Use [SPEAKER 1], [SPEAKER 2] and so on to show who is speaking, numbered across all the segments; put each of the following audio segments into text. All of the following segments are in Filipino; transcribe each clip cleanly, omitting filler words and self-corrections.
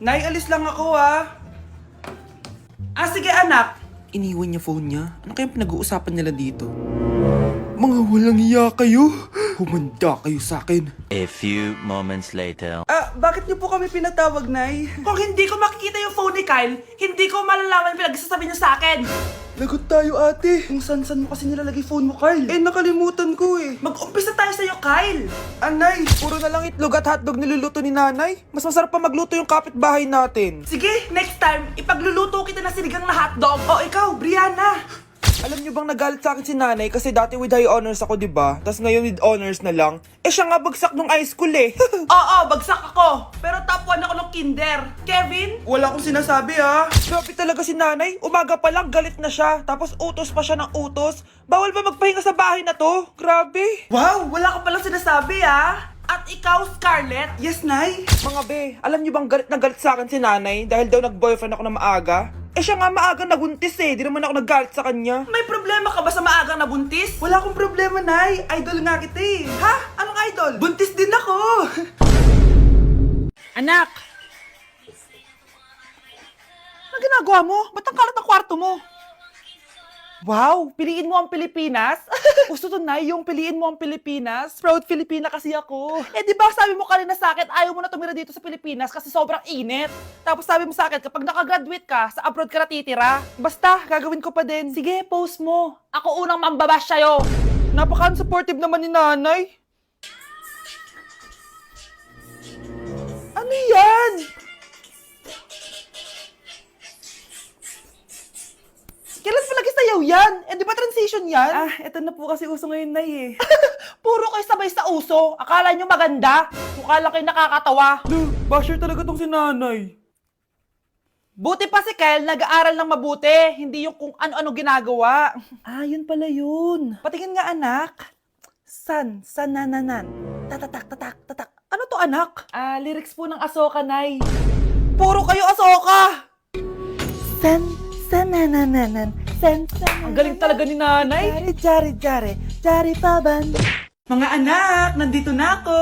[SPEAKER 1] Nay, alis lang ako sige anak.
[SPEAKER 2] Iniwan niya phone niya. Ano kayang pinag-uusapan nila dito? Mga walang iya kayo. Humanda kayo sa akin.
[SPEAKER 3] A few moments later.
[SPEAKER 1] Bakit niyo po kami pinatawag, Nay? Kung hindi ko makikita yung phone ni Kyle, hindi ko malalaman pinagsasabi niyo sa akin.
[SPEAKER 2] Lagot tayo ate. Kung san-san mo kasi nilalagay phone mo, Carl.
[SPEAKER 1] Nakalimutan ko Mag-umpisa tayo sa'yo, Kyle.
[SPEAKER 2] Anay, puro na lang itlog at hotdog niluluto ni nanay. Mas masarap pa magluto yung kapitbahay natin.
[SPEAKER 1] Sige, next time, ipagluluto kita na sinigang na hotdog. O ikaw, Brianna.
[SPEAKER 2] Alam niyo bang nagalit sa akin si nanay kasi dati with high honors ako, diba? Tapos ngayon with honors na lang. Siya nga bagsak nung high school
[SPEAKER 1] Oo, bagsak ako. Pero top 1 ako ng kinder. Kevin?
[SPEAKER 2] Wala akong sinasabi Grabe talaga si nanay. Umaga pa lang galit na siya. Tapos utos pa siya ng utos. Bawal ba magpahinga sa bahay na to? Grabe.
[SPEAKER 1] Wow, wala ka palang sinasabi At ikaw, Scarlett? Yes, Nay?
[SPEAKER 2] Mga be, alam niyo bang galit na galit sa akin si nanay dahil daw nag-boyfriend ako na maaga? Siya nga maaga nabuntis Di naman ako naggalit sa kanya.
[SPEAKER 1] May problema ka ba sa maagang nabuntis? Wala akong problema, Nay. Idol nga kita Ha? Anong idol? Buntis din ako.
[SPEAKER 4] Anak! Ano ginagawa mo? Ba't ang kalat ang kwarto mo? Wow! Piliin mo ang Pilipinas? Gusto to na yung piliin mo ang Pilipinas? Proud Filipina kasi ako. Di ba sabi mo kanina sa akin, ayaw mo na tumira dito sa Pilipinas kasi sobrang init. Tapos sabi mo sa akin, kapag nakagraduate ka, sa abroad ka na titira. Basta, gagawin ko pa din. Sige, post mo. Ako unang mambabash sa'yo.
[SPEAKER 2] Napaka-supportive naman ni nanay.
[SPEAKER 4] Ano yan? Kailan pa lagi sayaw yan? Di ba transition yan?
[SPEAKER 1] Eto na po kasi uso ngayon, Nay
[SPEAKER 4] Puro kayo sabay sa uso. Akala nyo maganda. Mukha lang kayo nakakatawa.
[SPEAKER 2] Basher talaga tong si nanay.
[SPEAKER 4] Buti pa si Kyle, nag-aaral ng mabuti. Hindi yung kung ano-ano ginagawa.
[SPEAKER 1] Yun pala yun.
[SPEAKER 4] Patingin nga, anak. Sanananan. Tatatak, tatak, tatak. Ano to, anak?
[SPEAKER 1] Lyrics po ng Asoka, Nay.
[SPEAKER 4] Puro kayo asoka.
[SPEAKER 1] Sanananan.
[SPEAKER 4] Ang galing talaga ni nanay.
[SPEAKER 1] Jari paban. Mga anak, nandito na ako.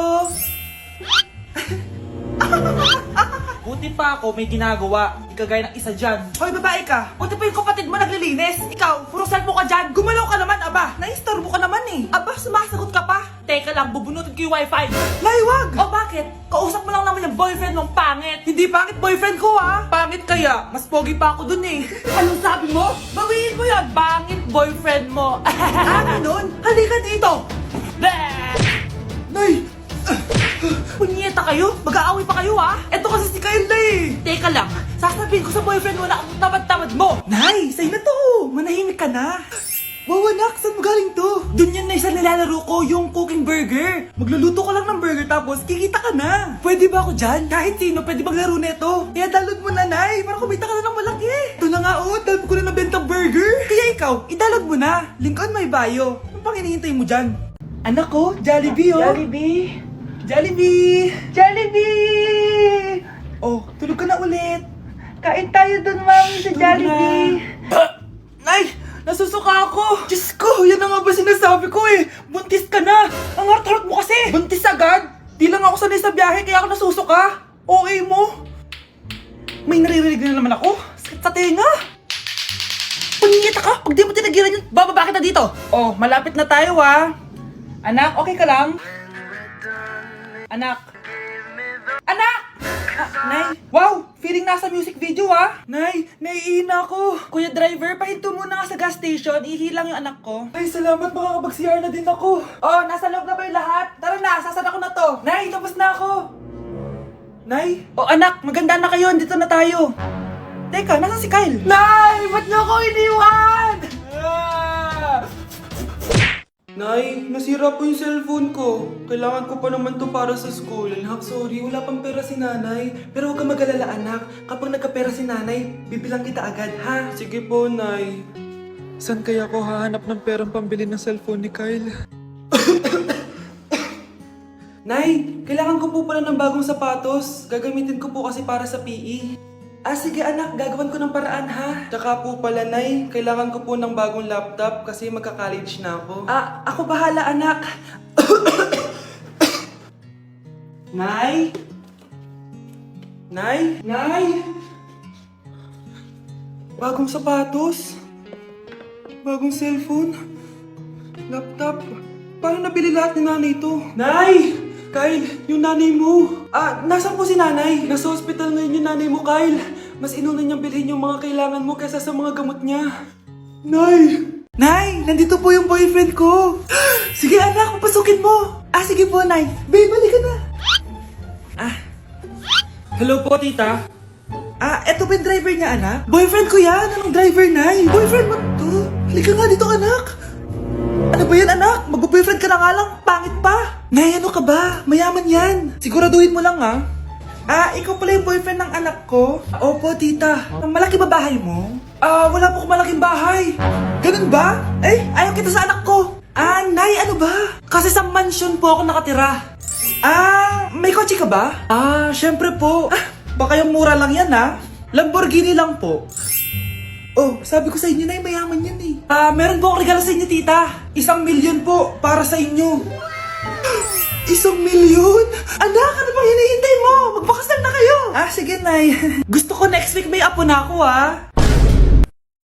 [SPEAKER 4] Buti pa ako may ginagawa. Di kagaya ng isa dyan.
[SPEAKER 1] Hoy, babae ka.
[SPEAKER 4] Buti pa yung kapatid mo naglilinis. Ikaw, puro cellphone ka dyan.
[SPEAKER 1] Gumalaw ka naman, aba. Naistorbo ka naman
[SPEAKER 4] Aba, sumasagot ka pa. Teka lang, bubunutin ko yung wifi.
[SPEAKER 1] Laywag.
[SPEAKER 4] O bakit? Kausap mo lang naman yung boyfriend mong pangit.
[SPEAKER 1] Hindi pangit boyfriend ko,
[SPEAKER 4] Pangit kaya? Mas pogi pa ako dun Anong sabi mo? Bawiin mo yan. Pangit boyfriend mo.
[SPEAKER 1] Ganun? Halika dito.
[SPEAKER 4] Nay! Punyeta kayo? Mag-aaway pa kayo
[SPEAKER 1] Eto kasi si Kyle na
[SPEAKER 4] Teka lang, sasabihin ko sa boyfriend mo na ang tamad-tamad mo.
[SPEAKER 1] Nay, sa'yo na to. Manahimik ka na. Wow, anak, saan mo galing to?
[SPEAKER 4] Dun yan na isa nilalaro ko, yung cooking burger.
[SPEAKER 1] Magluluto ka lang ng burger tapos kikita ka na. Pwede ba ako dyan? Kahit sino, pwede maglaro neto. Kaya download mo na, Nay, para kumita ka na ng malaki. Ito na nga, dami ko na nabentang burger. Kaya ikaw, i-download mo na. Link on my bio. Ano pang hinihintay mo dyan? Anak ko, Jollibee
[SPEAKER 4] Jollibee!
[SPEAKER 1] Jollibee!
[SPEAKER 4] Jollibee!
[SPEAKER 1] Oh, tulog ka na ulit.
[SPEAKER 4] Kain tayo dun, mami, sa Jollibee.
[SPEAKER 1] Nay! Nasusuka ako! Diyos ko! Yan na nga ba sinasabi ko Buntis ka na!
[SPEAKER 4] Ang harot-harot mo kasi!
[SPEAKER 1] Buntis agad! Di lang ako sanay sa biyahe kaya ako nasusuka! OA mo! May naririnig na naman ako! Sakit sa tenga! Punyeta ka! Pag di mo tinagilan yun, bababa kita dito! Oh, malapit na tayo Anak, okay ka lang? Anak! Anak! Nay! Wow! Feeling nasa music video Nay, naiihina ako. Kuya driver, pahinto muna nga sa gas station. Ihilang yung anak ko. Ay, salamat. Makakapag-CR na din ako. Oh, nasa loob na ba yung lahat? Tara na, sasada ko na to. Nay, tapos na ako. Nay? Oh, anak, maganda na kayo. Dito na tayo. Teka, nasa si Kyle? Nay, ba't niyo ako iniwan? Nay, nasira po yung cellphone ko. Kailangan ko pa naman to para sa school. Anak, sorry, wala pang pera si nanay. Pero huwag ka mag-alala, anak. Kapag nagkapera si nanay, bibilang kita agad, ha? Sige po, Nay.
[SPEAKER 2] Saan kaya ako hahanap ng perang pambili ng cellphone ni Kyle?
[SPEAKER 1] Nay, kailangan ko po pala ng bagong sapatos. Gagamitin ko po kasi para sa PE. Sige anak, gagawin ko ng paraan ha. Tsaka po pala, Nay, kailangan ko po ng bagong laptop kasi magka-college na ako. Ako bahala, anak. Nay?
[SPEAKER 2] Nay? Nay? Bagong sapatos? Bagong cellphone? Laptop? Paano nabili lahat ni nanay ito? Nay! Kyle, yung nanay mo. Nasaan po si nanay? Nasa hospital ngayon yung nanay mo, Kyle. Mas inuna niyang bilhin yung mga kailangan mo kaysa sa mga gamot niya. Nay! Nay! Nandito po yung boyfriend ko! Sige anak, papasukin mo! Sige po, Nay. Babe, balik ka na. Hello po, tita. Eto ba yung driver niya, anak? Boyfriend ko yan! Anong driver, Nay? Boyfriend mo to? Halika nga dito, anak! Ano ba yan, anak? Mag-boyfriend ka na nga lang, pangit pa! Nay, ano ka ba? Mayaman yan! Siguraduhin mo lang, ha? Ikaw pala yung boyfriend ng anak ko? Opo, tita. Malaki ba bahay mo? Wala po akong malaking bahay. Ganun ba? Ayaw kita sa anak ko. Nay, ano ba? Kasi sa mansion po ako nakatira. May kotse ka ba? Syempre po. Baka yung mura lang yan, ha? Lamborghini lang po. Oh, sabi ko sa inyo, Nay, mayaman yan eh. Meron po akong regalo sa inyo, tita. 1,000,000 po para sa inyo. 1,000,000? Anak, ano bang hinihintay mo? Magpakasal na kayo. Sige, Nay. Gusto ko next week may apo na ako, ha?